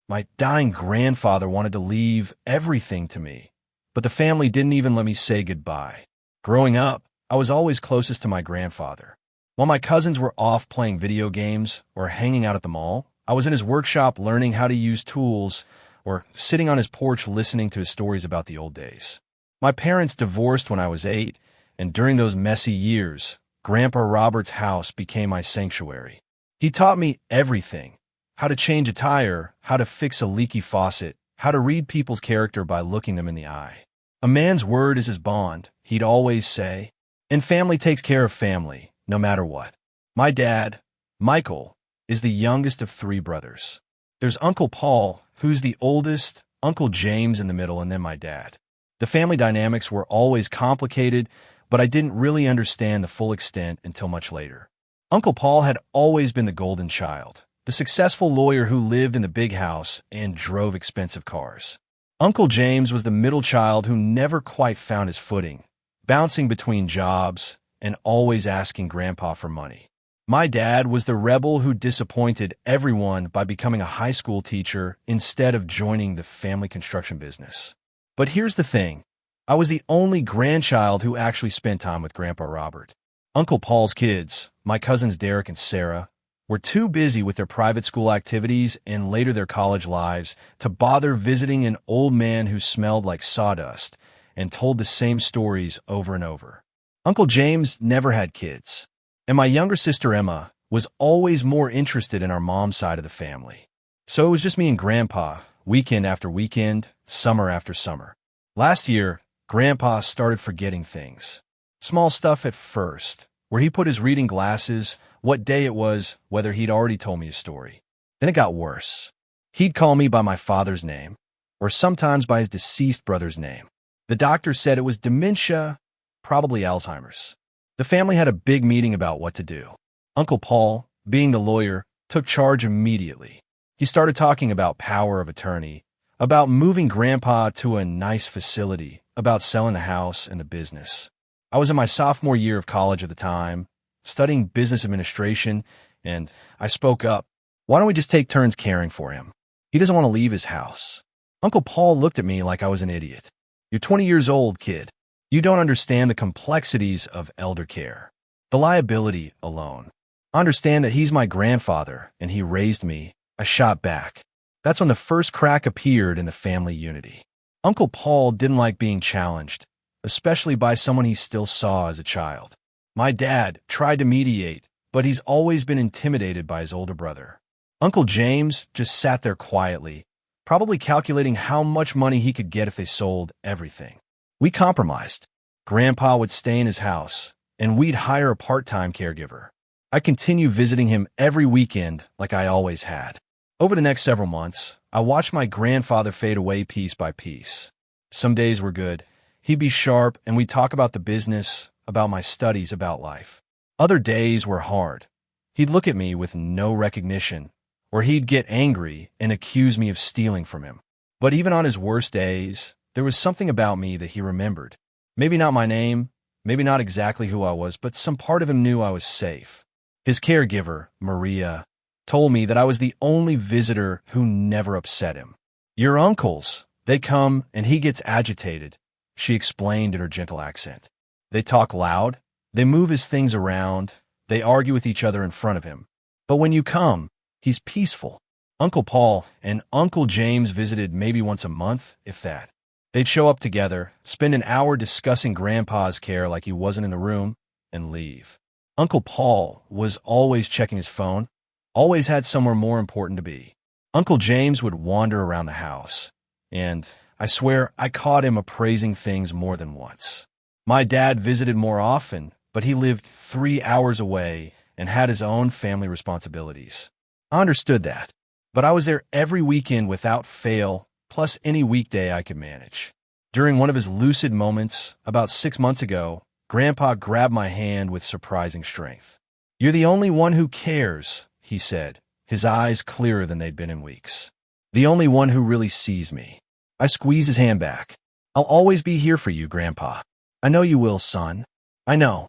My dying grandfather wanted to leave everything to me, but the family didn't even let me say goodbye. Growing up, I was always closest to my grandfather. While my cousins were off playing video games or hanging out at the mall, I was in his workshop learning how to use tools or sitting on his porch listening to his stories about the old days. My parents divorced when I was 8, and during those messy years, Grandpa Robert's house became my sanctuary. He taught me everything: how to change a tire, how to fix a leaky faucet, how to read people's character by looking them in the eye. A man's word is his bond, he'd always say, and family takes care of family, no matter what. My dad, Michael, is the youngest of 3 brothers. There's Uncle Paul, who's the oldest, Uncle James in the middle, and then my dad. The family dynamics were always complicated, but I didn't really understand the full extent until much later. Uncle Paul had always been the golden child, the successful lawyer who lived in the big house and drove expensive cars. Uncle James was the middle child who never quite found his footing, bouncing between jobs and always asking Grandpa for money. My dad was the rebel who disappointed everyone by becoming a high school teacher instead of joining the family construction business. But here's the thing. I was the only grandchild who actually spent time with Grandpa Robert. Uncle Paul's kids, my cousins Derek and Sarah, were too busy with their private school activities and later their college lives to bother visiting an old man who smelled like sawdust and told the same stories over and over. Uncle James never had kids, and my younger sister Emma was always more interested in our mom's side of the family. So it was just me and Grandpa, weekend after weekend, summer after summer. Last year, Grandpa started forgetting things. Small stuff at first, where he put his reading glasses, what day it was, whether he'd already told me a story. Then it got worse. He'd call me by my father's name, or sometimes by his deceased brother's name. The doctor said it was dementia, probably Alzheimer's. The family had a big meeting about what to do. Uncle Paul, being the lawyer, took charge immediately. He started talking about power of attorney, about moving Grandpa to a nice facility, about selling the house and the business. I was in my sophomore year of college at the time, studying business administration, and I spoke up. Why don't we just take turns caring for him? He doesn't want to leave his house. Uncle Paul looked at me like I was an idiot. You're 20 years old, kid. You don't understand the complexities of elder care. The liability alone. I understand that he's my grandfather, and he raised me. I shot back. That's when the first crack appeared in the family unity. Uncle Paul didn't like being challenged, especially by someone he still saw as a child. My dad tried to mediate, but he's always been intimidated by his older brother. Uncle James just sat there quietly, probably calculating how much money he could get if they sold everything. We compromised. Grandpa would stay in his house, and we'd hire a part-time caregiver. I continue visiting him every weekend like I always had. Over the next several months, I watched my grandfather fade away piece by piece. Some days were good. He'd be sharp, and we'd talk about the business, about my studies, about life. Other days were hard. He'd look at me with no recognition, or he'd get angry and accuse me of stealing from him. But even on his worst days, there was something about me that he remembered. Maybe not my name, maybe not exactly who I was, but some part of him knew I was safe. His caregiver, Maria, told me that I was the only visitor who never upset him. Your uncles, they come and he gets agitated, she explained in her gentle accent. They talk loud, they move his things around, they argue with each other in front of him. But when you come, he's peaceful. Uncle Paul and Uncle James visited maybe once a month, if that. They'd show up together, spend an hour discussing Grandpa's care like he wasn't in the room, and leave. Uncle Paul was always checking his phone, always had somewhere more important to be. Uncle James would wander around the house, and I swear I caught him appraising things more than once. My dad visited more often, but he lived 3 hours away and had his own family responsibilities. I understood that, but I was there every weekend without fail, plus any weekday I could manage. During one of his lucid moments, about 6 months ago, Grandpa grabbed my hand with surprising strength. "You're the only one who cares," he said, his eyes clearer than they'd been in weeks. "The only one who really sees me." I squeezed his hand back. "I'll always be here for you, Grandpa." "I know you will, son. I know."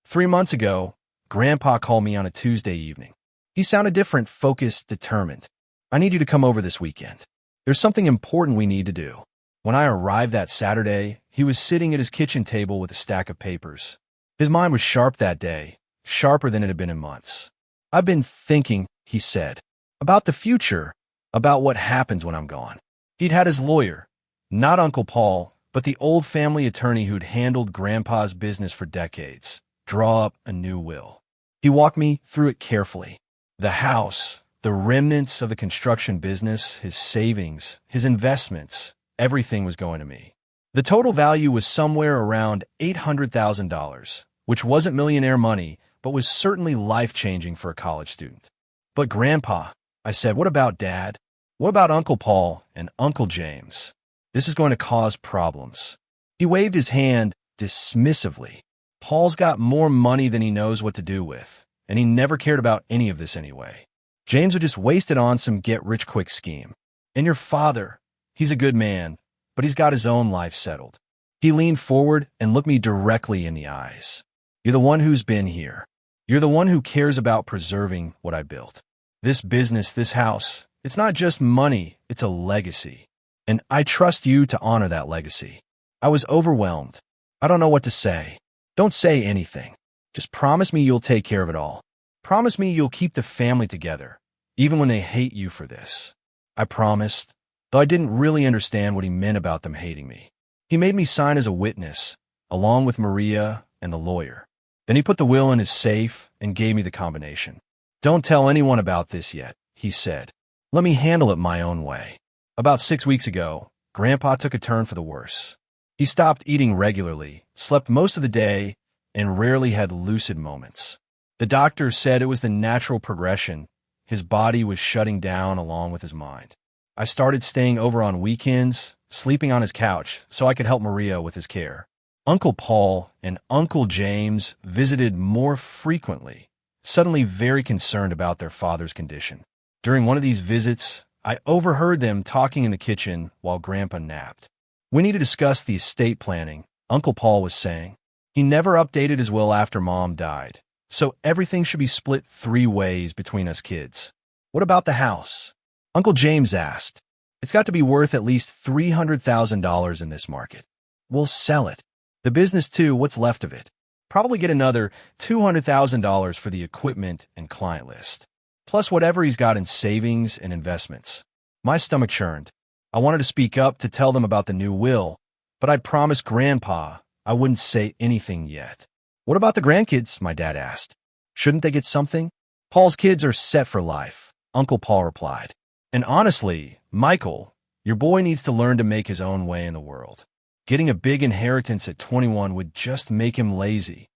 3 months ago, Grandpa called me on a Tuesday evening. He sounded different, focused, determined. I need you to come over this weekend. There's something important we need to do. When I arrived that Saturday, he was sitting at his kitchen table with a stack of papers. His mind was sharp that day, sharper than it had been in months. I've been thinking, he said, about the future, about what happens when I'm gone. He'd had his lawyer, not Uncle Paul, but the old family attorney who'd handled Grandpa's business for decades, draw up a new will. He walked me through it carefully. The house, the remnants of the construction business, his savings, his investments, everything was going to me. The total value was somewhere around $800,000, which wasn't millionaire money, but was certainly life-changing for a college student. But Grandpa, I said, what about Dad? What about Uncle Paul and Uncle James? This is going to cause problems. He waved his hand dismissively. Paul's got more money than he knows what to do with, and he never cared about any of this anyway. James would just waste it on some get-rich-quick scheme. And your father, he's a good man, but he's got his own life settled. He leaned forward and looked me directly in the eyes. You're the one who's been here. You're the one who cares about preserving what I built. This business, this house, it's not just money, it's a legacy. And I trust you to honor that legacy. I was overwhelmed. I don't know what to say. Don't say anything. Just promise me you'll take care of it all. Promise me you'll keep the family together, even when they hate you for this. I promised, though I didn't really understand what he meant about them hating me. He made me sign as a witness, along with Maria and the lawyer. Then he put the will in his safe and gave me the combination. Don't tell anyone about this yet, he said. Let me handle it my own way. About 6 weeks ago, Grandpa took a turn for the worse. He stopped eating regularly, slept most of the day, and rarely had lucid moments. The doctor said it was the natural progression. His body was shutting down along with his mind. I started staying over on weekends, sleeping on his couch, so I could help Maria with his care. Uncle Paul and Uncle James visited more frequently, suddenly very concerned about their father's condition. During one of these visits, I overheard them talking in the kitchen while Grandpa napped. We need to discuss the estate planning, Uncle Paul was saying. He never updated his will after Mom died, so everything should be split 3 ways between us kids. What about the house? Uncle James asked. It's got to be worth at least $300,000 in this market. We'll sell it. The business too, what's left of it. Probably get another $200,000 for the equipment and client list, plus whatever he's got in savings and investments. My stomach churned. I wanted to speak up to tell them about the new will, but I'd promised Grandpa I wouldn't say anything yet. What about the grandkids? My dad asked. Shouldn't they get something? Paul's kids are set for life, Uncle Paul replied. And honestly, Michael, your boy needs to learn to make his own way in the world. Getting a big inheritance at 21 would just make him lazy.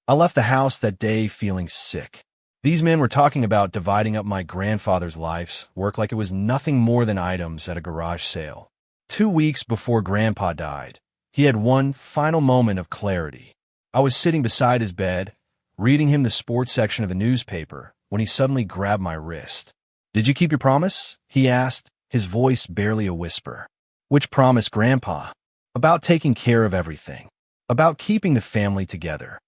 I left the house that day feeling sick. These men were talking about dividing up my grandfather's life's work like it was nothing more than items at a garage sale. 2 weeks before Grandpa died, he had one final moment of clarity. I was sitting beside his bed, reading him the sports section of a newspaper, when he suddenly grabbed my wrist. Did you keep your promise? He asked, his voice barely a whisper. Which promise, Grandpa? About taking care of everything. About keeping the family together.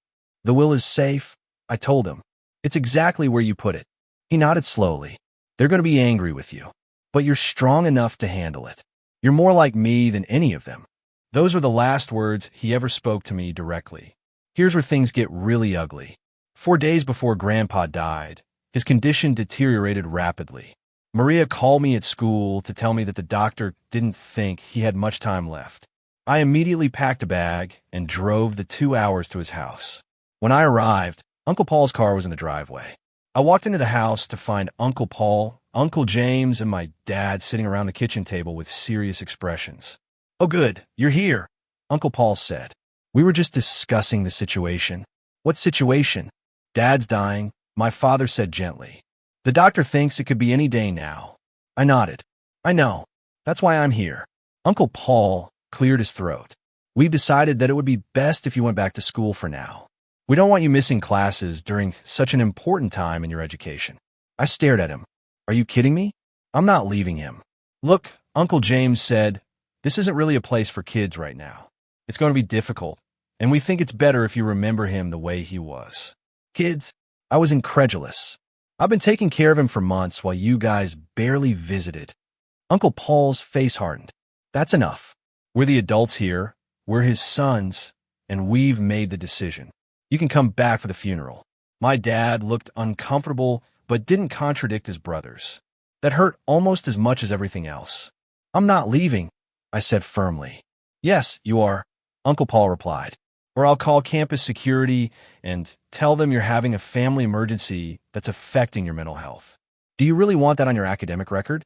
The will is safe, I told him. It's exactly where you put it. He nodded slowly. They're going to be angry with you, but you're strong enough to handle it. You're more like me than any of them. Those were the last words he ever spoke to me directly. Here's where things get really ugly. 4 days before Grandpa died, his condition deteriorated rapidly. Maria called me at school to tell me that the doctor didn't think he had much time left. I immediately packed a bag and drove the 2 hours to his house. When I arrived, Uncle Paul's car was in the driveway. I walked into the house to find Uncle Paul, Uncle James, and my dad sitting around the kitchen table with serious expressions. Oh good, you're here, Uncle Paul said. We were just discussing the situation. What situation? Dad's dying, my father said gently. The doctor thinks it could be any day now. I nodded. I know. That's why I'm here. Uncle Paul cleared his throat. We've decided that it would be best if you went back to school for now. We don't want you missing classes during such an important time in your education. I stared at him. Are you kidding me? I'm not leaving him. Look, Uncle James said, this isn't really a place for kids right now. It's going to be difficult, and we think it's better if you remember him the way he was. Kids, I was incredulous. I've been taking care of him for months while you guys barely visited. Uncle Paul's face hardened. That's enough. We're the adults here. We're his sons, and we've made the decision. You can come back for the funeral. My dad looked uncomfortable, but didn't contradict his brothers. That hurt almost as much as everything else. I'm not leaving, I said firmly. Yes, you are, Uncle Paul replied. Or I'll call campus security and tell them you're having a family emergency that's affecting your mental health. Do you really want that on your academic record?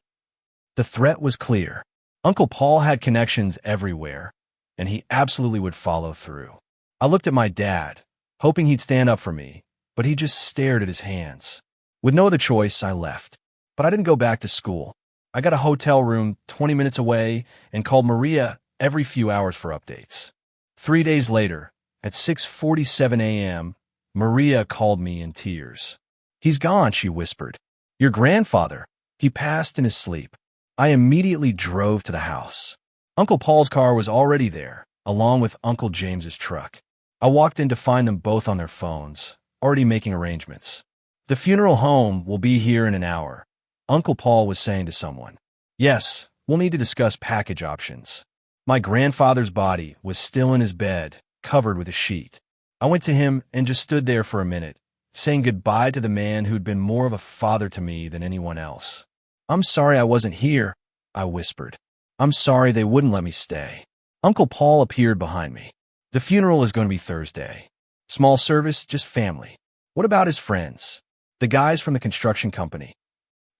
The threat was clear. Uncle Paul had connections everywhere, and he absolutely would follow through. I looked at my dad, hoping he'd stand up for me, but he just stared at his hands. With no other choice, I left. But I didn't go back to school. I got a hotel room 20 minutes away and called Maria every few hours for updates. 3 days later, at 6:47 a.m., Maria called me in tears. He's gone, she whispered. Your grandfather. He passed in his sleep. I immediately drove to the house. Uncle Paul's car was already there, along with Uncle James's truck. I walked in to find them both on their phones, already making arrangements. The funeral home will be here in an hour, Uncle Paul was saying to someone. Yes, we'll need to discuss package options. My grandfather's body was still in his bed, covered with a sheet. I went to him and just stood there for a minute, saying goodbye to the man who'd been more of a father to me than anyone else. I'm sorry I wasn't here, I whispered. I'm sorry they wouldn't let me stay. Uncle Paul appeared behind me. The funeral is going to be Thursday. Small service, just family. What about his friends? The guys from the construction company.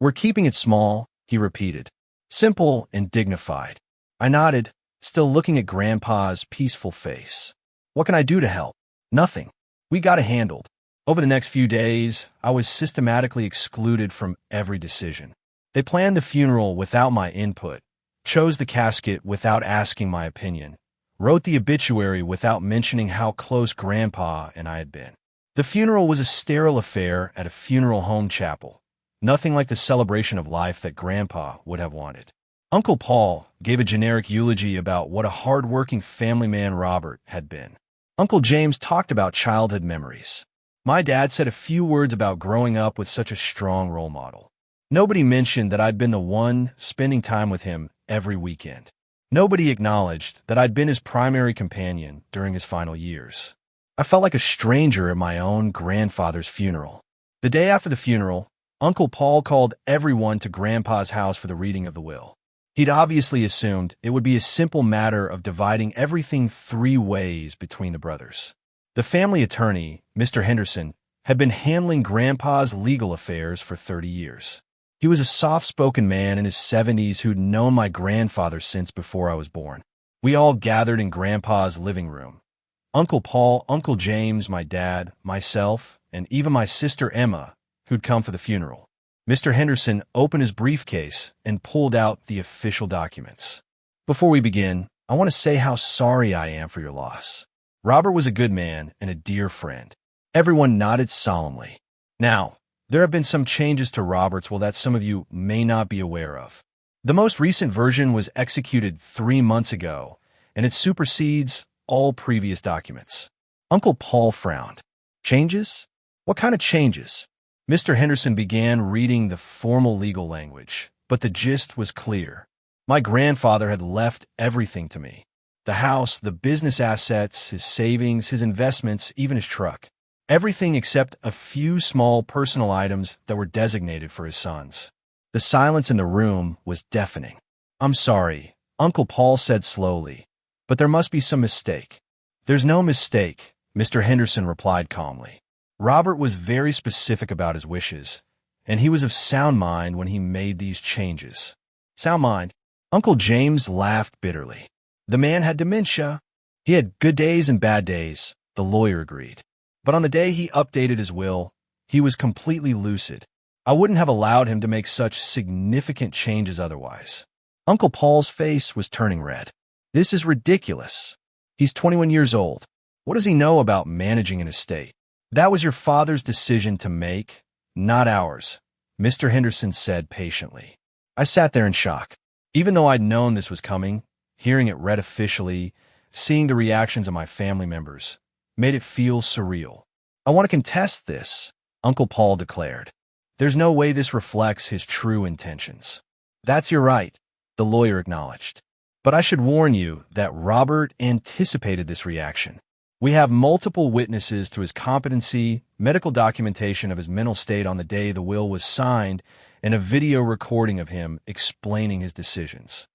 We're keeping it small, he repeated. Simple and dignified. I nodded, still looking at Grandpa's peaceful face. What can I do to help? Nothing. We got it handled. Over the next few days, I was systematically excluded from every decision. They planned the funeral without my input, chose the casket without asking my opinion, wrote the obituary without mentioning how close Grandpa and I had been. The funeral was a sterile affair at a funeral home chapel, nothing like the celebration of life that Grandpa would have wanted. Uncle Paul gave a generic eulogy about what a hard-working family man Robert had been. Uncle James talked about childhood memories. My dad said a few words about growing up with such a strong role model. Nobody mentioned that I'd been the one spending time with him every weekend. Nobody acknowledged that I'd been his primary companion during his final years. I felt like a stranger at my own grandfather's funeral. The day after the funeral, Uncle Paul called everyone to Grandpa's house for the reading of the will. He'd obviously assumed it would be a simple matter of dividing everything 3 ways between the brothers. The family attorney, Mr. Henderson, had been handling Grandpa's legal affairs for 30 years. He was a soft-spoken man in his 70s who'd known my grandfather since before I was born. We all gathered in Grandpa's living room. Uncle Paul, Uncle James, my dad, myself, and even my sister Emma, who'd come for the funeral. Mr. Henderson opened his briefcase and pulled out the official documents. Before we begin, I want to say how sorry I am for your loss. Robert was a good man and a dear friend. Everyone nodded solemnly. Now, there have been some changes to Robert's will that some of you may not be aware of. The most recent version was executed 3 months ago, and it supersedes all previous documents. Uncle Paul frowned. Changes? What kind of changes? Mr. Henderson began reading the formal legal language, but the gist was clear. My grandfather had left everything to me. The house, the business assets, his savings, his investments, even his truck. Everything except a few small personal items that were designated for his sons. The silence in the room was deafening. I'm sorry, Uncle Paul said slowly, but there must be some mistake. There's no mistake, Mr. Henderson replied calmly. Robert was very specific about his wishes, and he was of sound mind when he made these changes. Sound mind? Uncle James laughed bitterly. The man had dementia. He had good days and bad days, the lawyer agreed. But on the day he updated his will, he was completely lucid. I wouldn't have allowed him to make such significant changes otherwise. Uncle Paul's face was turning red. This is ridiculous. He's 21 years old. What does he know about managing an estate? That was your father's decision to make, not ours, Mr. Henderson said patiently. I sat there in shock. Even though I'd known this was coming, hearing it read officially, seeing the reactions of my family members, made it feel surreal. I want to contest this, Uncle Paul declared. There's no way this reflects his true intentions. That's your right, the lawyer acknowledged. But I should warn you that Robert anticipated this reaction. We have multiple witnesses to his competency, medical documentation of his mental state on the day the will was signed, and a video recording of him explaining his decisions.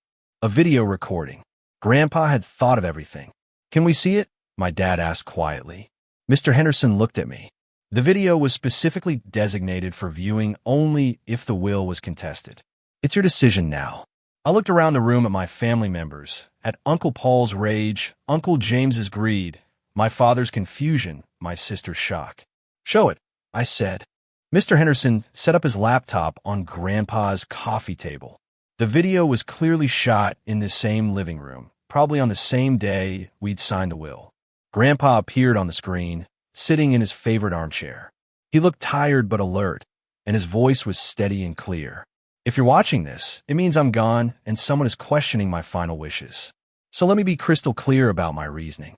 A video recording. Grandpa had thought of everything. Can we see it? My dad asked quietly. Mr. Henderson looked at me. The video was specifically designated for viewing only if the will was contested. It's your decision now. I looked around the room at my family members, at Uncle Paul's rage, Uncle James's greed, my father's confusion, my sister's shock. Show it, I said. Mr. Henderson set up his laptop on Grandpa's coffee table. The video was clearly shot in the same living room, probably on the same day we'd signed the will. Grandpa appeared on the screen, sitting in his favorite armchair. He looked tired but alert, and his voice was steady and clear. If you're watching this, it means I'm gone and someone is questioning my final wishes. So let me be crystal clear about my reasoning.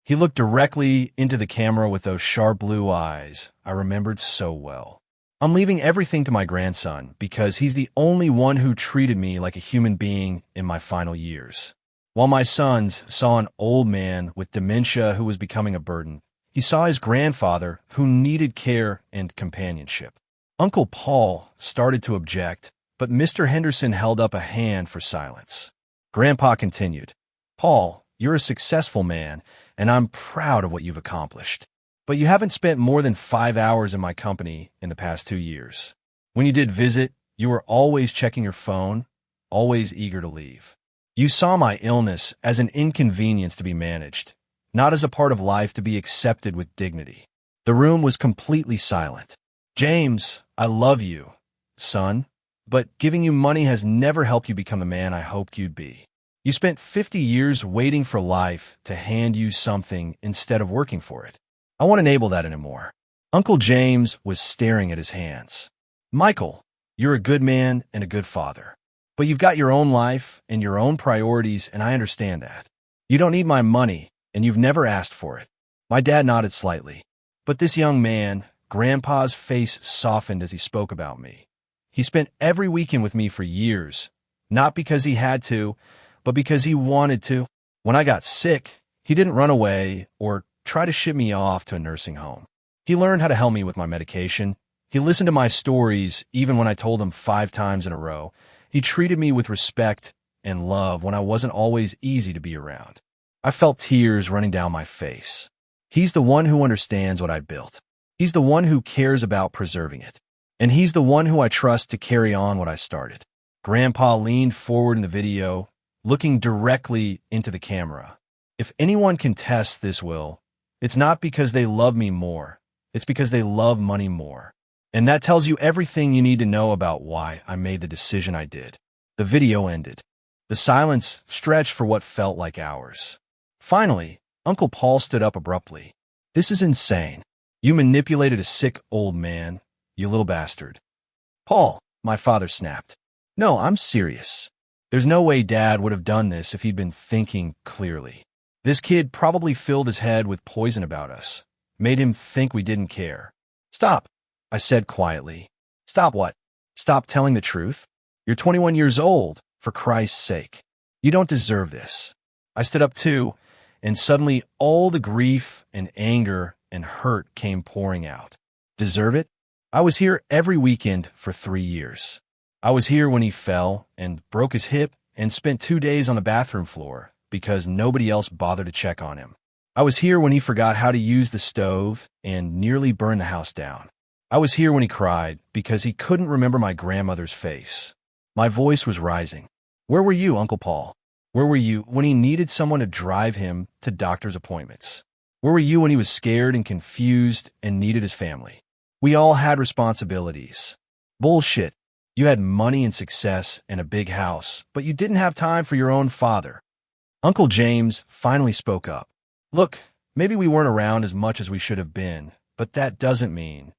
He looked directly into the camera with those sharp blue eyes I remembered so well. I'm leaving everything to my grandson because he's the only one who treated me like a human being in my final years. While my sons saw an old man with dementia who was becoming a burden, he saw his grandfather who needed care and companionship. Uncle Paul started to object, but Mr. Henderson held up a hand for silence. Grandpa continued, "Paul, you're a successful man, and I'm proud of what you've accomplished. But you haven't spent more than 5 hours in my company in the past 2 years. When you did visit, you were always checking your phone, always eager to leave. You saw my illness as an inconvenience to be managed, not as a part of life to be accepted with dignity." The room was completely silent. "James, I love you, son, but giving you money has never helped you become the man I hoped you'd be. You spent 50 years waiting for life to hand you something instead of working for it. I won't enable that anymore." Uncle James was staring at his hands. "Michael, you're a good man and a good father. But you've got your own life and your own priorities, and I understand that. You don't need my money, and you've never asked for it." My dad nodded slightly. "But this young man," Grandpa's face softened as he spoke about me. "He spent every weekend with me for years, not because he had to, but because he wanted to. When I got sick, he didn't run away or try to ship me off to a nursing home. He learned how to help me with my medication. He listened to my stories even when I told him 5 times in a row. He treated me with respect and love when I wasn't always easy to be around. I felt tears running down my face. He's the one who understands what I built. He's the one who cares about preserving it. And he's the one who I trust to carry on what I started." Grandpa leaned forward in the video, looking directly into the camera. "If anyone contests this will, it's not because they love me more. It's because they love money more. And that tells you everything you need to know about why I made the decision I did." The video ended. The silence stretched for what felt like hours. Finally, Uncle Paul stood up abruptly. "This is insane. You manipulated a sick old man, you little bastard." "Paul," my father snapped. "No, I'm serious. There's no way Dad would have done this if he'd been thinking clearly. This kid probably filled his head with poison about us, made him think we didn't care." "Stop," I said quietly. "Stop what? Stop telling the truth? You're 21 years old, for Christ's sake. You don't deserve this." I stood up too, and suddenly all the grief and anger and hurt came pouring out. Deserve it? I was here every weekend for 3 years. I was here when he fell and broke his hip and spent 2 days on the bathroom floor because nobody else bothered to check on him. I was here when he forgot how to use the stove and nearly burned the house down. I was here when he cried because he couldn't remember my grandmother's face. My voice was rising. Where were you, Uncle Paul? Where were you when he needed someone to drive him to doctor's appointments? Where were you when he was scared and confused and needed his family? We all had responsibilities. Bullshit. You had money and success and a big house, but you didn't have time for your own father. Uncle James finally spoke up. "Look, maybe we weren't around as much as we should have been, but that doesn't mean..."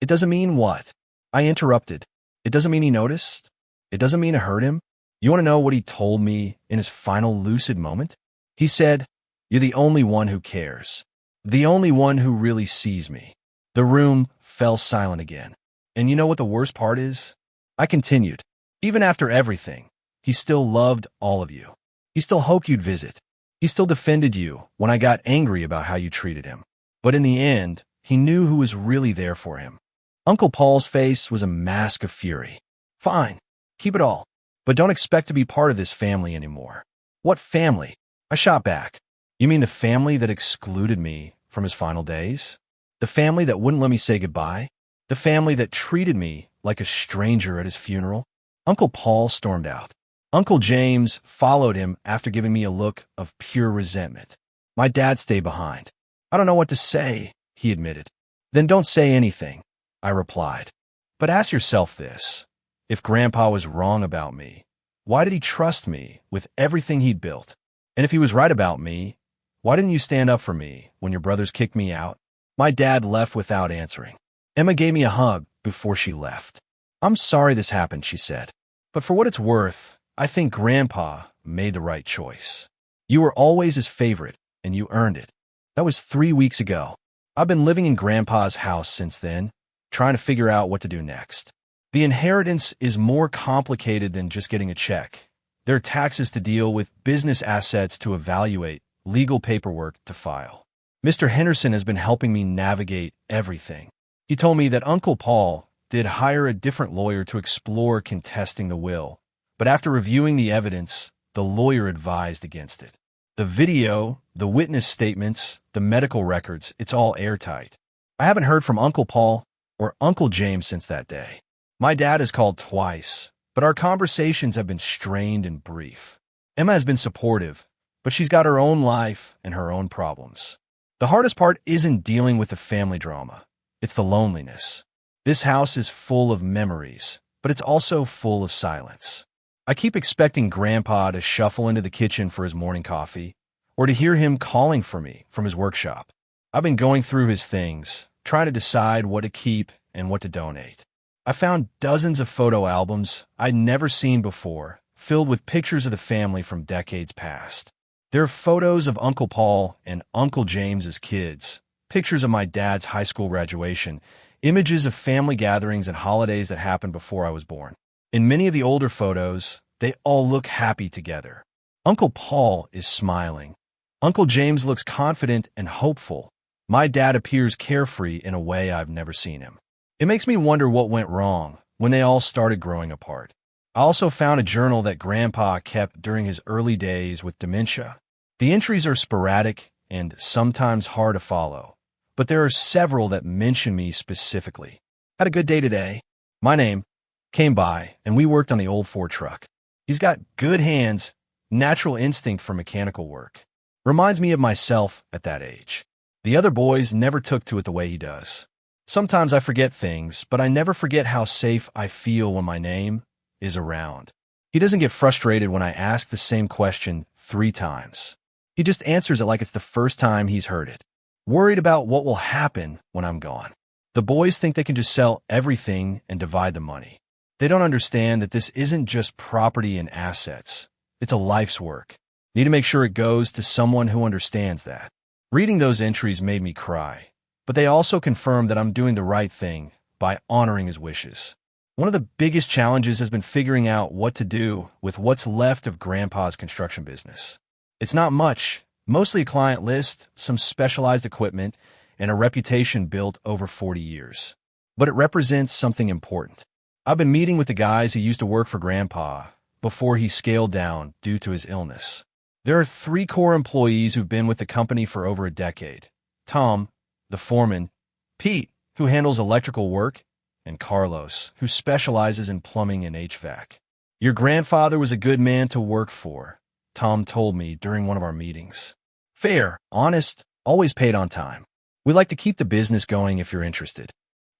"It doesn't mean what?" I interrupted. "It doesn't mean he noticed? It doesn't mean it hurt him? You want to know what he told me in his final lucid moment? He said, 'You're the only one who cares. The only one who really sees me.'" The room fell silent again. And you know what the worst part is? I continued. Even after everything, he still loved all of you. He still hoped you'd visit. He still defended you when I got angry about how you treated him. But in the end, he knew who was really there for him. Uncle Paul's face was a mask of fury. Fine, keep it all, but don't expect to be part of this family anymore. What family? I shot back. You mean the family that excluded me from his final days? The family that wouldn't let me say goodbye? The family that treated me like a stranger at his funeral? Uncle Paul stormed out. Uncle James followed him after giving me a look of pure resentment. My dad stayed behind. I don't know what to say, he admitted. Then don't say anything, I replied. But ask yourself this. If Grandpa was wrong about me, why did he trust me with everything he'd built? And if he was right about me, why didn't you stand up for me when your brothers kicked me out? My dad left without answering. Emma gave me a hug before she left. I'm sorry this happened, she said. But for what it's worth, I think Grandpa made the right choice. You were always his favorite, and you earned it. That was 3 weeks ago. I've been living in Grandpa's house since then, trying to figure out what to do next. The inheritance is more complicated than just getting a check. There are taxes to deal with, business assets to evaluate, legal paperwork to file. Mr. Henderson has been helping me navigate everything. He told me that Uncle Paul did hire a different lawyer to explore contesting the will, but after reviewing the evidence, the lawyer advised against it. The video, the witness statements, the medical records, it's all airtight. I haven't heard from Uncle Paul or Uncle James since that day. My dad has called twice, but our conversations have been strained and brief. Emma has been supportive, but she's got her own life and her own problems. The hardest part isn't dealing with the family drama. It's the loneliness. This house is full of memories, but it's also full of silence. I keep expecting Grandpa to shuffle into the kitchen for his morning coffee, or to hear him calling for me from his workshop. I've been going through his things, trying to decide what to keep and what to donate. I found dozens of photo albums I'd never seen before, filled with pictures of the family from decades past. There are photos of Uncle Paul and Uncle James as kids, pictures of my dad's high school graduation, images of family gatherings and holidays that happened before I was born. In many of the older photos, they all look happy together. Uncle Paul is smiling. Uncle James looks confident and hopeful. My dad appears carefree in a way I've never seen him. It makes me wonder what went wrong when they all started growing apart. I also found a journal that Grandpa kept during his early days with dementia. The entries are sporadic and sometimes hard to follow, but there are several that mention me specifically. Had a good day today. My name came by, and we worked on the old Ford truck. He's got good hands, natural instinct for mechanical work. Reminds me of myself at that age. The other boys never took to it the way he does. Sometimes I forget things, but I never forget how safe I feel when my name is around. He doesn't get frustrated when I ask the same question 3 times. He just answers it like it's the first time he's heard it. Worried about what will happen when I'm gone. The boys think they can just sell everything and divide the money. They don't understand that this isn't just property and assets. It's a life's work. Need to make sure it goes to someone who understands that. Reading those entries made me cry, but they also confirmed that I'm doing the right thing by honoring his wishes. One of the biggest challenges has been figuring out what to do with what's left of Grandpa's construction business. It's not much, mostly a client list, some specialized equipment, and a reputation built over 40 years. But it represents something important. I've been meeting with the guys who used to work for Grandpa before he scaled down due to his illness. There are 3 core employees who've been with the company for over a decade. Tom, the foreman, Pete, who handles electrical work, and Carlos, who specializes in plumbing and HVAC. Your grandfather was a good man to work for, Tom told me during one of our meetings. Fair, honest, always paid on time. We like to keep the business going if you're interested.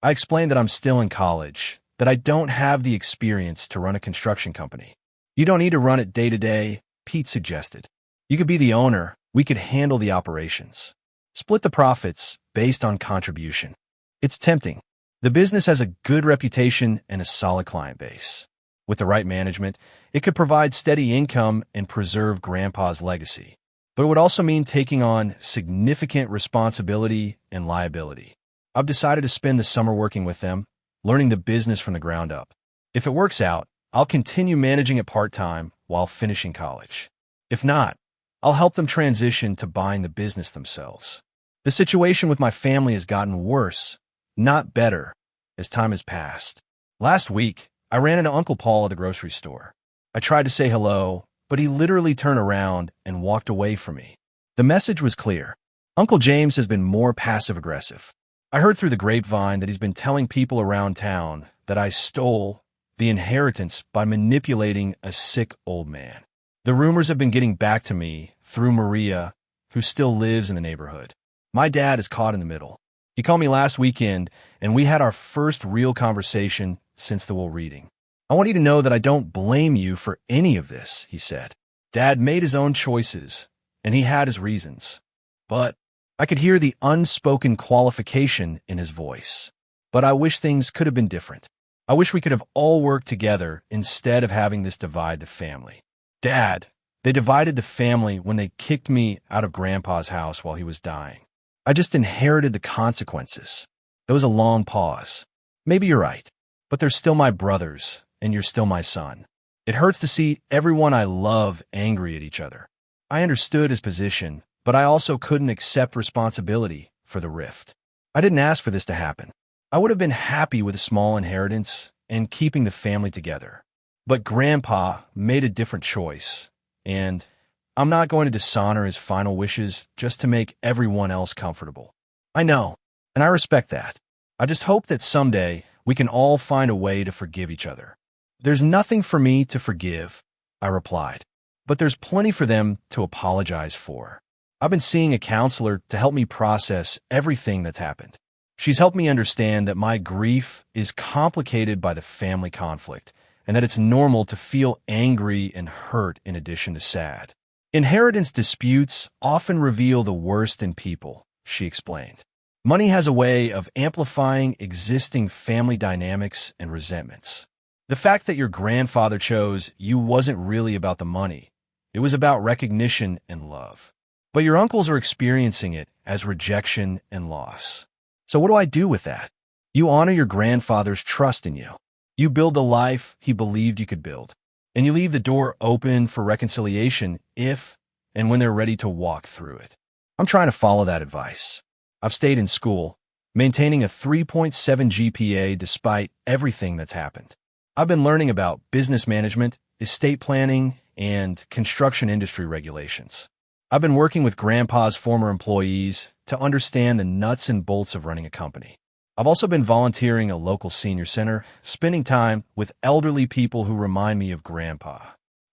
I explained that I'm still in college, that I don't have the experience to run a construction company. You don't need to run it day to day, Pete suggested. You could be the owner, we could handle the operations. Split the profits based on contribution. It's tempting. The business has a good reputation and a solid client base. With the right management, it could provide steady income and preserve Grandpa's legacy. But it would also mean taking on significant responsibility and liability. I've decided to spend the summer working with them, learning the business from the ground up. If it works out, I'll continue managing it part-time while finishing college. If not, I'll help them transition to buying the business themselves. The situation with my family has gotten worse, not better, as time has passed. Last week, I ran into Uncle Paul at the grocery store. I tried to say hello, but he literally turned around and walked away from me. The message was clear. Uncle James has been more passive-aggressive. I heard through the grapevine that he's been telling people around town that I stole the inheritance by manipulating a sick old man. The rumors have been getting back to me through Maria, who still lives in the neighborhood. My dad is caught in the middle. He called me last weekend, and we had our first real conversation since the will reading. I want you to know that I don't blame you for any of this, he said. Dad made his own choices, and he had his reasons. But I could hear the unspoken qualification in his voice. But I wish things could have been different. I wish we could have all worked together instead of having this divide the family. Dad, they divided the family when they kicked me out of Grandpa's house while he was dying. I just inherited the consequences. There was a long pause. Maybe you're right, but they're still my brothers, and you're still my son. It hurts to see everyone I love angry at each other. I understood his position, but I also couldn't accept responsibility for the rift. I didn't ask for this to happen. I would have been happy with a small inheritance and keeping the family together. But Grandpa made a different choice, and I'm not going to dishonor his final wishes just to make everyone else comfortable. I know, and I respect that. I just hope that someday we can all find a way to forgive each other. There's nothing for me to forgive, I replied, but there's plenty for them to apologize for. I've been seeing a counselor to help me process everything that's happened. She's helped me understand that my grief is complicated by the family conflict, and that it's normal to feel angry and hurt in addition to sad. Inheritance disputes often reveal the worst in people, she explained. Money has a way of amplifying existing family dynamics and resentments. The fact that your grandfather chose you wasn't really about the money. It was about recognition and love. But your uncles are experiencing it as rejection and loss. So what do I do with that? You honor your grandfather's trust in you. You build the life he believed you could build. And you leave the door open for reconciliation if and when they're ready to walk through it. I'm trying to follow that advice. I've stayed in school, maintaining a 3.7 GPA despite everything that's happened. I've been learning about business management, estate planning, and construction industry regulations. I've been working with Grandpa's former employees to understand the nuts and bolts of running a company. I've also been volunteering at a local senior center, spending time with elderly people who remind me of Grandpa.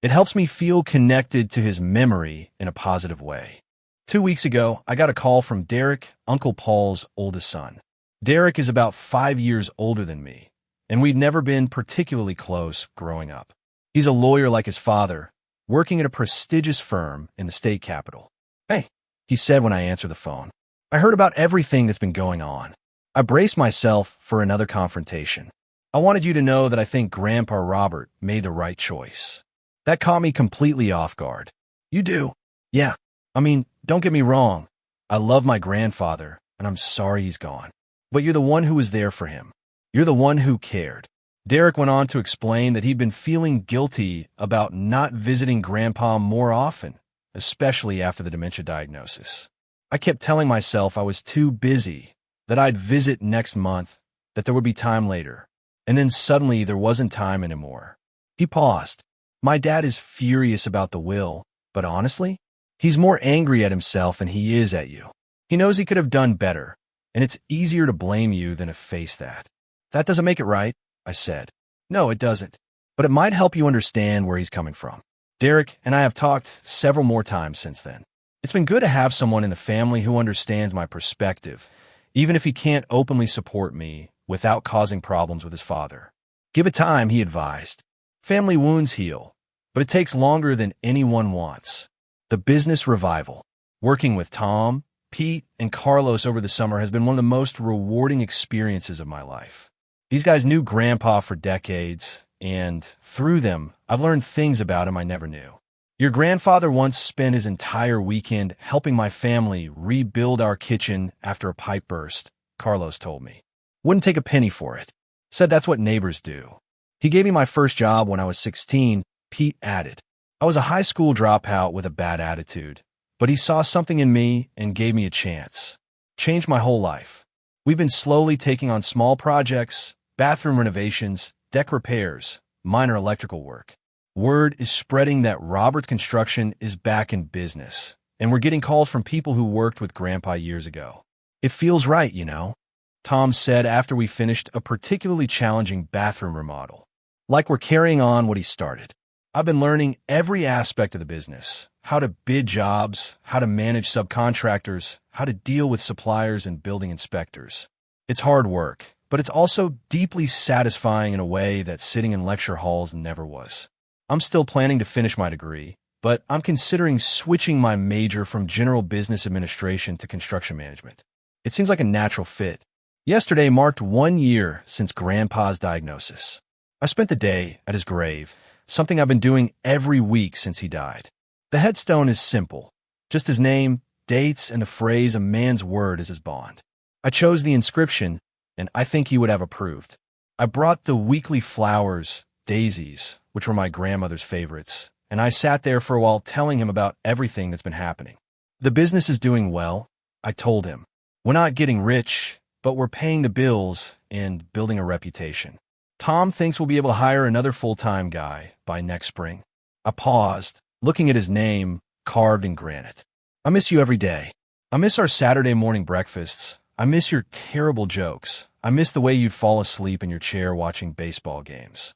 It helps me feel connected to his memory in a positive way. 2 weeks ago, I got a call from Derek, Uncle Paul's oldest son. Derek is about 5 years older than me, and we'd never been particularly close growing up. He's a lawyer like his father, working at a prestigious firm in the state capital. Hey, he said when I answered the phone. I heard about everything that's been going on. I braced myself for another confrontation. I wanted you to know that I think Grandpa Robert made the right choice. That caught me completely off guard. You do? Yeah. I mean, don't get me wrong. I love my grandfather, and I'm sorry he's gone. But you're the one who was there for him. You're the one who cared. Derek went on to explain that he'd been feeling guilty about not visiting Grandpa more often, especially after the dementia diagnosis. I kept telling myself I was too busy, that I'd visit next month, that there would be time later. And then suddenly there wasn't time anymore. He paused. My dad is furious about the will, but honestly, he's more angry at himself than he is at you. He knows he could have done better, and it's easier to blame you than to face that. That doesn't make it right, I said. No, it doesn't. But it might help you understand where he's coming from. Derek and I have talked several more times since then. It's been good to have someone in the family who understands my perspective, even if he can't openly support me without causing problems with his father. Give it time, he advised. Family wounds heal, but it takes longer than anyone wants. The business revival. Working with Tom, Pete, and Carlos over the summer has been one of the most rewarding experiences of my life. These guys knew Grandpa for decades, and through them, I've learned things about him I never knew. Your grandfather once spent his entire weekend helping my family rebuild our kitchen after a pipe burst, Carlos told me. Wouldn't take a penny for it. Said that's what neighbors do. He gave me my first job when I was 16, Pete added. I was a high school dropout with a bad attitude, but he saw something in me and gave me a chance. Changed my whole life. We've been slowly taking on small projects, bathroom renovations, deck repairs, minor electrical work. Word is spreading that Robert's Construction is back in business, and we're getting calls from people who worked with Grandpa years ago. It feels right, you know, Tom said after we finished a particularly challenging bathroom remodel. Like we're carrying on what he started. I've been learning every aspect of the business, how to bid jobs, how to manage subcontractors, how to deal with suppliers and building inspectors. It's hard work, but it's also deeply satisfying in a way that sitting in lecture halls never was. I'm still planning to finish my degree, but I'm considering switching my major from general business administration to construction management. It seems like a natural fit. Yesterday marked 1 year since Grandpa's diagnosis. I spent the day at his grave, something I've been doing every week since he died. The headstone is simple, just his name, dates, and the phrase "a man's word is his bond." I chose the inscription, and I think he would have approved. I brought the weekly flowers, daisies, which were my grandmother's favorites, and I sat there for a while telling him about everything that's been happening. The business is doing well, I told him. We're not getting rich, but we're paying the bills and building a reputation. Tom thinks we'll be able to hire another full-time guy by next spring. I paused, looking at his name carved in granite. I miss you every day. I miss our Saturday morning breakfasts. I miss your terrible jokes. I miss the way you'd fall asleep in your chair watching baseball games.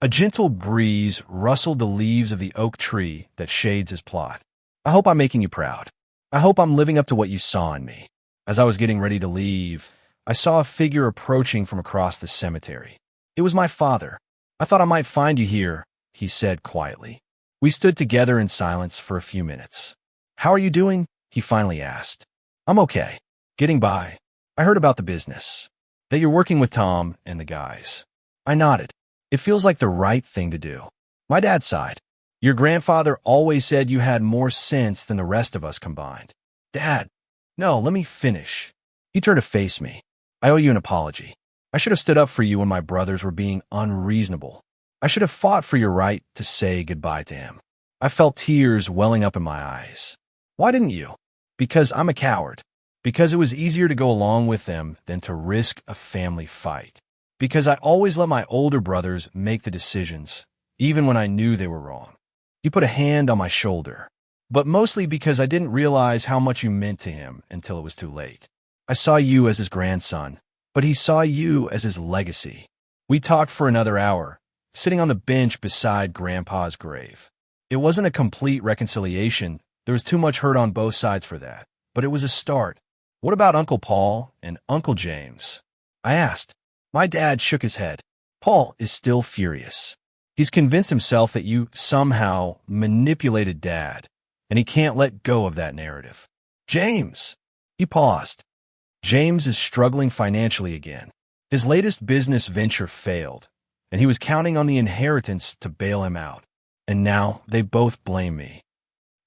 A gentle breeze rustled the leaves of the oak tree that shades his plot. I hope I'm making you proud. I hope I'm living up to what you saw in me. As I was getting ready to leave, I saw a figure approaching from across the cemetery. It was my father. I thought I might find you here, he said quietly. We stood together in silence for a few minutes. How are you doing? He finally asked. I'm okay. Getting by. I heard about the business. That you're working with Tom and the guys. I nodded. It feels like the right thing to do. My dad sighed. Your grandfather always said you had more sense than the rest of us combined. Dad, no, let me finish. He turned to face me. I owe you an apology. I should have stood up for you when my brothers were being unreasonable. I should have fought for your right to say goodbye to him. I felt tears welling up in my eyes. Why didn't you? Because I'm a coward. Because it was easier to go along with them than to risk a family fight. Because I always let my older brothers make the decisions, even when I knew they were wrong. You put a hand on my shoulder. But mostly because I didn't realize how much you meant to him until it was too late. I saw you as his grandson, but he saw you as his legacy. We talked for another hour, sitting on the bench beside Grandpa's grave. It wasn't a complete reconciliation. There was too much hurt on both sides for that. But it was a start. What about Uncle Paul and Uncle James? I asked. My dad shook his head. Paul is still furious. He's convinced himself that you somehow manipulated Dad, and he can't let go of that narrative. James! He paused. James is struggling financially again. His latest business venture failed, and he was counting on the inheritance to bail him out. And now they both blame me.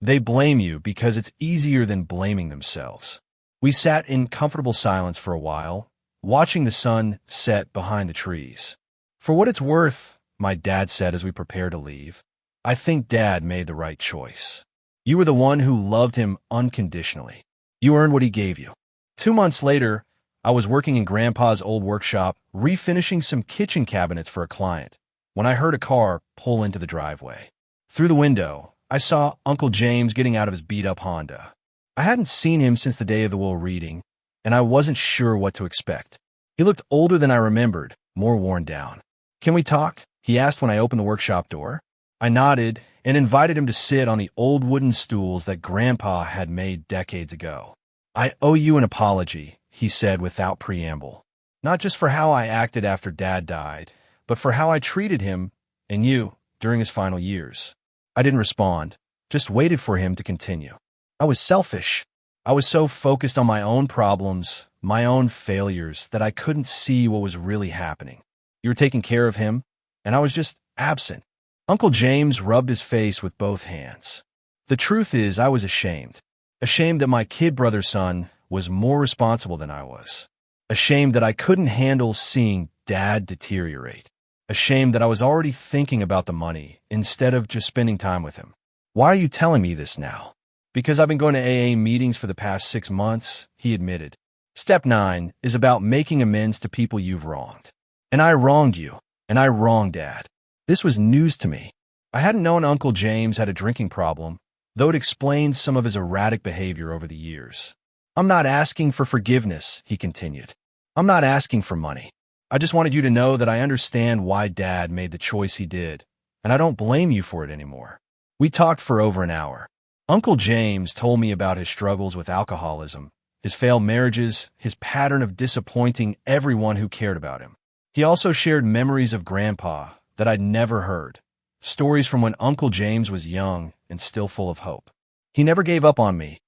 They blame you because it's easier than blaming themselves. We sat in comfortable silence for a while, watching the sun set behind the trees. For what it's worth, my dad said as we prepared to leave, I think Dad made the right choice. You were the one who loved him unconditionally. You earned what he gave you. 2 months later, I was working in Grandpa's old workshop, refinishing some kitchen cabinets for a client, when I heard a car pull into the driveway. Through the window, I saw Uncle James getting out of his beat-up Honda. I hadn't seen him since the day of the will reading, and I wasn't sure what to expect. He looked older than I remembered, more worn down. Can we talk? He asked when I opened the workshop door. I nodded and invited him to sit on the old wooden stools that Grandpa had made decades ago. I owe you an apology, he said without preamble. Not just for how I acted after Dad died, but for how I treated him and you during his final years. I didn't respond, just waited for him to continue. I was selfish. I was so focused on my own problems, my own failures, that I couldn't see what was really happening. You were taking care of him, and I was just absent. Uncle James rubbed his face with both hands. The truth is, I was ashamed. Ashamed that my kid brother's son was more responsible than I was. Ashamed that I couldn't handle seeing Dad deteriorate. Ashamed that I was already thinking about the money instead of just spending time with him. Why are you telling me this now? Because I've been going to AA meetings for the past 6 months, he admitted. Step 9 is about making amends to people you've wronged. And I wronged you, and I wronged Dad. This was news to me. I hadn't known Uncle James had a drinking problem, though it explained some of his erratic behavior over the years. I'm not asking for forgiveness, he continued. I'm not asking for money. I just wanted you to know that I understand why Dad made the choice he did, and I don't blame you for it anymore. We talked for over an hour. Uncle James told me about his struggles with alcoholism, his failed marriages, his pattern of disappointing everyone who cared about him. He also shared memories of Grandpa that I'd never heard, stories from when Uncle James was young and still full of hope. He never gave up on me,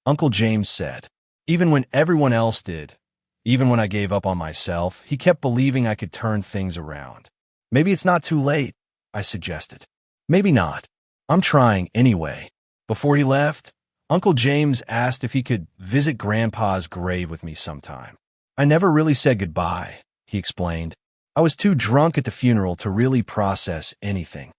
Uncle James said. Even when everyone else did, even when I gave up on myself, he kept believing I could turn things around. Maybe it's not too late, I suggested. Maybe not. I'm trying anyway. Before he left, Uncle James asked if he could visit Grandpa's grave with me sometime. I never really said goodbye, he explained. I was too drunk at the funeral to really process anything.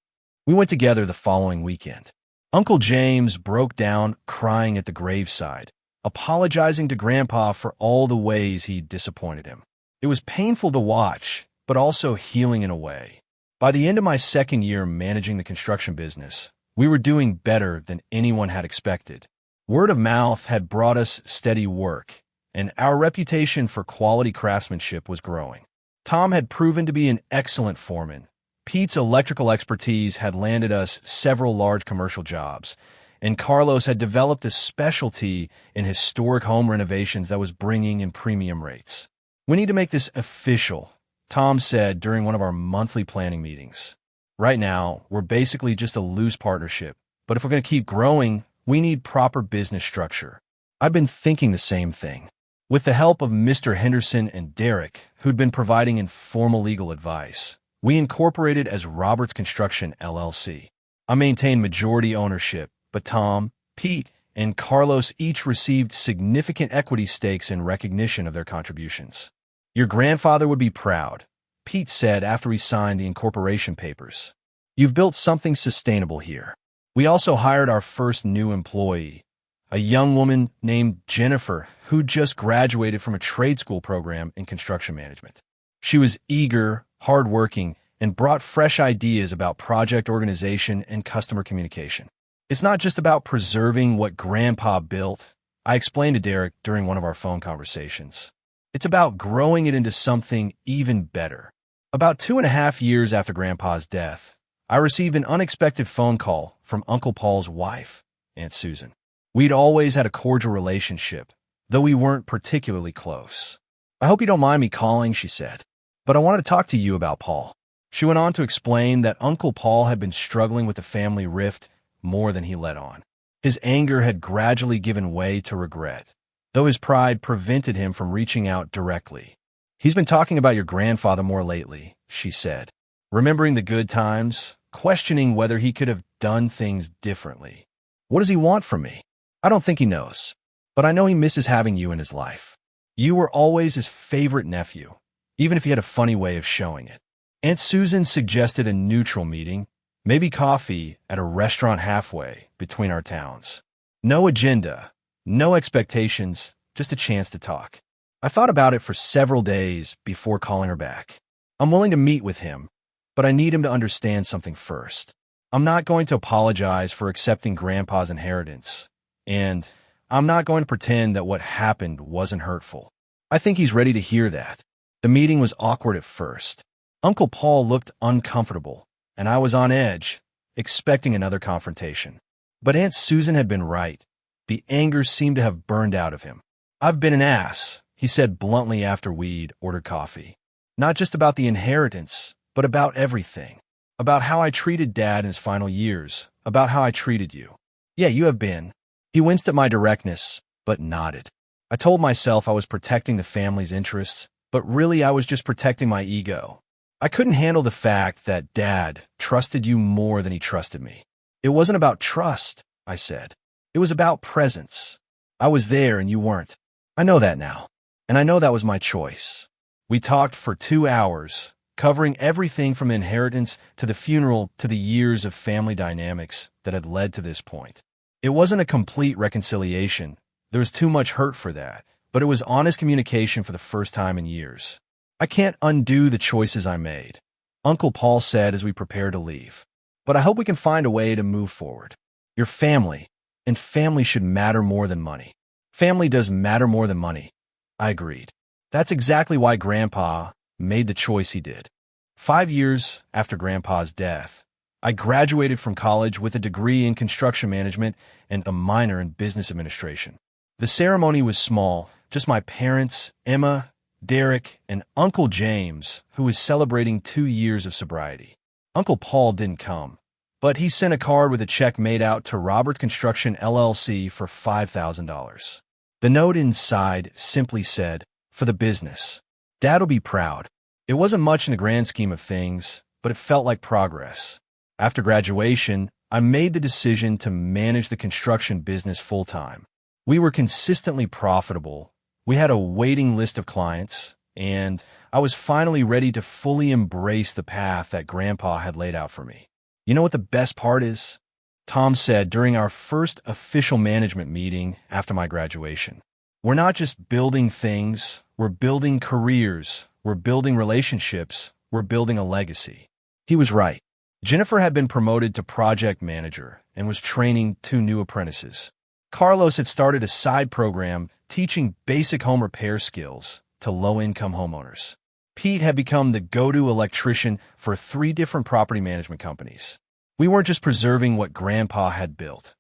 We went together the following weekend. Uncle James broke down crying at the graveside, apologizing to Grandpa for all the ways he'd disappointed him. It was painful to watch, but also healing in a way. By the end of my second year managing the construction business, we were doing better than anyone had expected. Word of mouth had brought us steady work, and our reputation for quality craftsmanship was growing. Tom had proven to be an excellent foreman. Pete's electrical expertise had landed us several large commercial jobs, and Carlos had developed a specialty in historic home renovations that was bringing in premium rates. We need to make this official, Tom said during one of our monthly planning meetings. Right now, we're basically just a loose partnership, but if we're going to keep growing, we need proper business structure. I've been thinking the same thing. With the help of Mr. Henderson and Derek, who'd been providing informal legal advice, we incorporated as Roberts Construction, LLC. I maintained majority ownership, but Tom, Pete, and Carlos each received significant equity stakes in recognition of their contributions. Your grandfather would be proud, Pete said after he signed the incorporation papers. You've built something sustainable here. We also hired our first new employee, a young woman named Jennifer who just graduated from a trade school program in construction management. She was eager, hardworking, and brought fresh ideas about project organization and customer communication. It's not just about preserving what Grandpa built, I explained to Derek during one of our phone conversations. It's about growing it into something even better. About 2.5 years after Grandpa's death, I received an unexpected phone call from Uncle Paul's wife, Aunt Susan. We'd always had a cordial relationship, though we weren't particularly close. I hope you don't mind me calling, she said, but I wanted to talk to you about Paul. She went on to explain that Uncle Paul had been struggling with the family rift more than he let on. His anger had gradually given way to regret, though his pride prevented him from reaching out directly. He's been talking about your grandfather more lately, she said, remembering the good times, questioning whether he could have done things differently. What does he want from me? I don't think he knows, but I know he misses having you in his life. You were always his favorite nephew, even if he had a funny way of showing it. Aunt Susan suggested a neutral meeting, maybe coffee at a restaurant halfway between our towns. No agenda, no expectations, just a chance to talk. I thought about it for several days before calling her back. I'm willing to meet with him, but I need him to understand something first. I'm not going to apologize for accepting Grandpa's inheritance, and I'm not going to pretend that what happened wasn't hurtful. I think he's ready to hear that. The meeting was awkward at first. Uncle Paul looked uncomfortable, and I was on edge, expecting another confrontation. But Aunt Susan had been right. The anger seemed to have burned out of him. I've been an ass, he said bluntly after we'd ordered coffee. Not just about the inheritance, but about everything. About how I treated Dad in his final years. About how I treated you. Yeah, you have been. He winced at my directness, but nodded. I told myself I was protecting the family's interests, but really I was just protecting my ego. I couldn't handle the fact that Dad trusted you more than he trusted me. It wasn't about trust, I said. It was about presence. I was there and you weren't. I know that now, and I know that was my choice. We talked for 2 hours, covering everything from inheritance to the funeral to the years of family dynamics that had led to this point. It wasn't a complete reconciliation. There was too much hurt for that, but it was honest communication for the first time in years. I can't undo the choices I made, Uncle Paul said as we prepared to leave. But I hope we can find a way to move forward. Your family, and family should matter more than money. Family does matter more than money. I agreed. That's exactly why Grandpa made the choice he did. 5 years after Grandpa's death, I graduated from college with a degree in construction management and a minor in business administration. The ceremony was small, just my parents, Emma, Derek, and Uncle James, who was celebrating 2 years of sobriety. Uncle Paul didn't come, but he sent a card with a check made out to Robert Construction LLC for $5,000. The note inside simply said, "For the business. Dad'll be proud." It wasn't much in the grand scheme of things, but it felt like progress. After graduation, I made the decision to manage the construction business full-time. We were consistently profitable. We had a waiting list of clients, and I was finally ready to fully embrace the path that Grandpa had laid out for me. You know what the best part is? Tom said during our first official management meeting after my graduation. We're not just building things, we're building careers, we're building relationships, we're building a legacy. He was right. Jennifer had been promoted to project manager and was training 2 new apprentices. Carlos had started a side program teaching basic home repair skills to low-income homeowners. Pete had become the go-to electrician for 3 different property management companies. We weren't just preserving what Grandpa had built.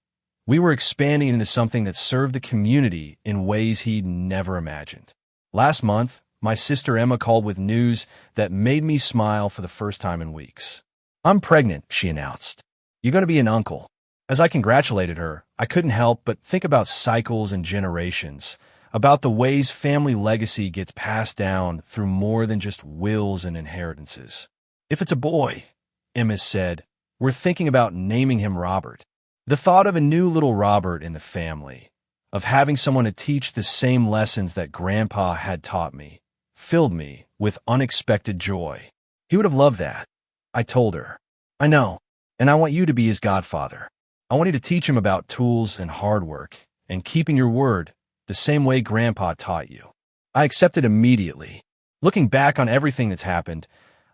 We were expanding into something that served the community in ways he'd never imagined. Last month, my sister Emma called with news that made me smile for the first time in weeks. "I'm pregnant," she announced. "You're going to be an uncle." As I congratulated her, I couldn't help but think about cycles and generations, about the ways family legacy gets passed down through more than just wills and inheritances. "If it's a boy," Emma said, "we're thinking about naming him Robert." The thought of a new little Robert in the family, of having someone to teach the same lessons that Grandpa had taught me, filled me with unexpected joy. He would have loved that. I told her, "I know, and I want you to be his godfather. I want you to teach him about tools and hard work and keeping your word the same way Grandpa taught you." I accepted immediately. Looking back on everything that's happened,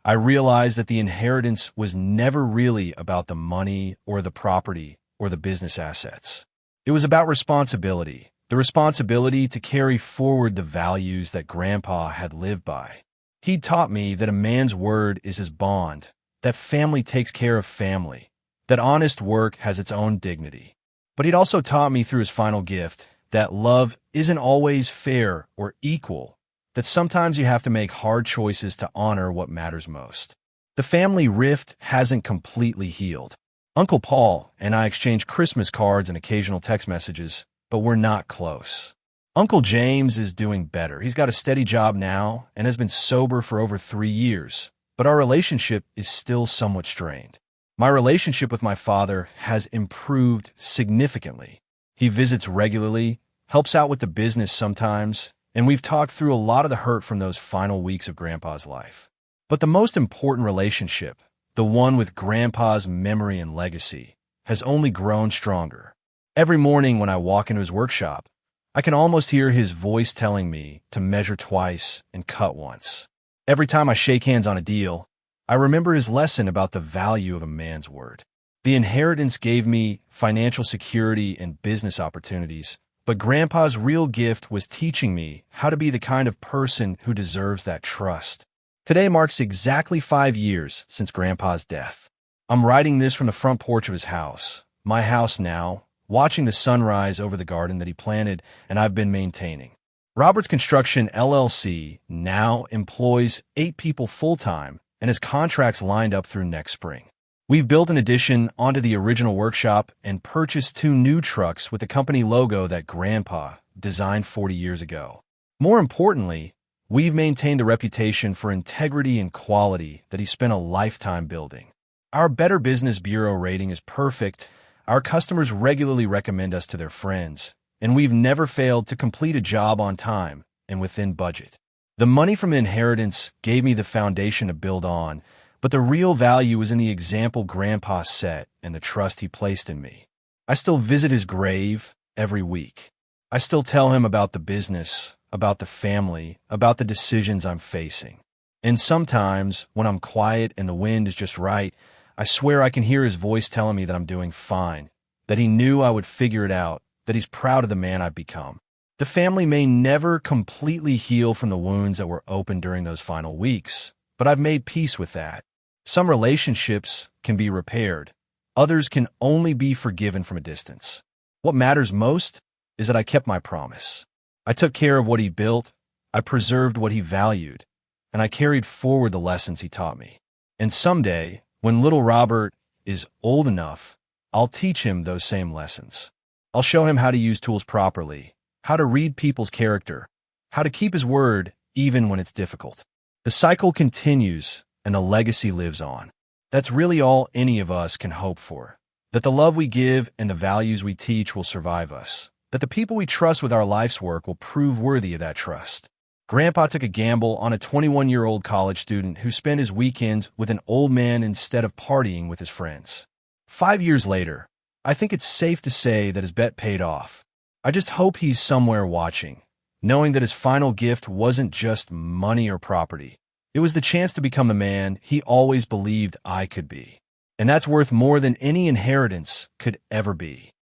I realized that the inheritance was never really about the money or the property or the business assets. It was about responsibility, the responsibility to carry forward the values that Grandpa had lived by. He taught me that a man's word is his bond, that family takes care of family, that honest work has its own dignity. But he'd also taught me through his final gift that love isn't always fair or equal, that sometimes you have to make hard choices to honor what matters most. The family rift hasn't completely healed. Uncle Paul and I exchanged Christmas cards and occasional text messages, but we're not close. Uncle James is doing better. He's got a steady job now and has been sober for over 3 years, but our relationship is still somewhat strained. My relationship with my father has improved significantly. He visits regularly, helps out with the business sometimes, and we've talked through a lot of the hurt from those final weeks of Grandpa's life. But the most important relationship, the one with Grandpa's memory and legacy, has only grown stronger. Every morning when I walk into his workshop, I can almost hear his voice telling me to measure twice and cut once. Every time I shake hands on a deal, I remember his lesson about the value of a man's word. The inheritance gave me financial security and business opportunities, but Grandpa's real gift was teaching me how to be the kind of person who deserves that trust. Today marks exactly 5 years since Grandpa's death. I'm writing this from the front porch of his house, my house now, watching the sunrise over the garden that he planted and I've been maintaining. Robert's Construction LLC now employs 8 people full-time and has contracts lined up through next spring. We've built an addition onto the original workshop and purchased 2 new trucks with the company logo that Grandpa designed 40 years ago. More importantly, we've maintained a reputation for integrity and quality that he spent a lifetime building. Our Better Business Bureau rating is perfect. Our customers regularly recommend us to their friends, and we've never failed to complete a job on time and within budget. The money from the inheritance gave me the foundation to build on, but the real value was in the example Grandpa set and the trust he placed in me. I still visit his grave every week. I still tell him about the business, about the family, about the decisions I'm facing. And sometimes, when I'm quiet and the wind is just right, I swear I can hear his voice telling me that I'm doing fine, that he knew I would figure it out, that he's proud of the man I've become. The family may never completely heal from the wounds that were opened during those final weeks, but I've made peace with that. Some relationships can be repaired. Others can only be forgiven from a distance. What matters most is that I kept my promise. I took care of what he built, I preserved what he valued, and I carried forward the lessons he taught me. And someday, when little Robert is old enough, I'll teach him those same lessons. I'll show him how to use tools properly, how to read people's character, how to keep his word even when it's difficult. The cycle continues and the legacy lives on. That's really all any of us can hope for. That the love we give and the values we teach will survive us. That the people we trust with our life's work will prove worthy of that trust. Grandpa took a gamble on a 21-year-old college student who spent his weekends with an old man instead of partying with his friends. 5 years later, I think it's safe to say that his bet paid off. I just hope he's somewhere watching, knowing that his final gift wasn't just money or property. It was the chance to become the man he always believed I could be. And that's worth more than any inheritance could ever be.